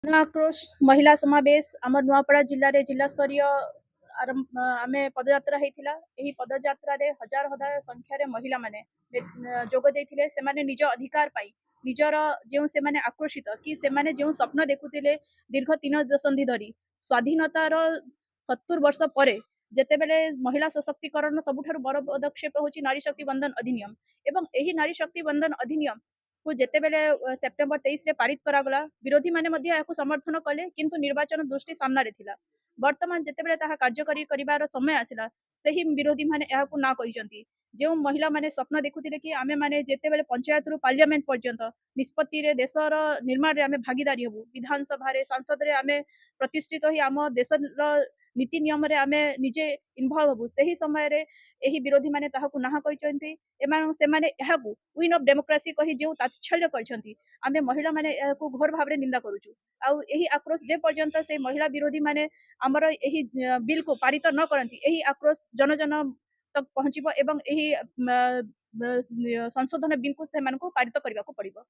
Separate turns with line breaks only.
आक्रोश महिला समावेश आम नुआपड़ा जिले में जिला स्तरीय आम पदयात्रा होता। यही पदयात्रा हजार हजार संख्यार महिला माने जोगदे से निज अधिकार पाई निजर जो से आक्रोशित कि से जो स्वप्न देखुले दीर्घ 3 दशंधि धरी स्वाधीनतार 70 वर्ष पर जेतेबेले महिला सशक्तिकरण सबुठारु बड़ पदक्षेप होची नारी शक्ति बंधन अधिनियम एवं यही नारी शक्ति बंधन अधिनियम को जेतेबेले सेप्टेम्बर 23 रे पारित करागला विरोधी माने मध्य याकु समर्थन कले किंतु निर्वाचन दृष्टि सामना रे थिला। वर्तमान जेतेबेले ताहा कार्यकारी करिवार समय आसिला सेही विरोधी माने याकु ना कहिसंती। जो महिला माने स्वप्न देखुथिले कि आमे माने जेतेबेले पंचायत रु पार्लियामेंट पर्यंत निष्पत्ति रे देशर निर्माण रे आमे भागीदारी हबु विधानसभा रे सांसद रे आमे प्रतिष्ठित ही आम देशर नीति नियम रे आमे निजे इन्वॉल्व हबु सेही समय रे एही विरोधी माने ताहाकु नाहा कहिसंती। एमान से माने याकु विन ऑफ डेमोक्रेसी कहि जो ताच्छल्य करिसंती आमे महिला माने याकु घोर भाबरे निंदा करूछु। आउ एही आक्रोश जे पर्यंत से महिला विरोधी माने हमर एही बिल को पारित न करंती एही आक्रोश जन जन तक पहुंचीबो एवं एही संशोधन बिल को से मानको पारित करबा को पड़िबो।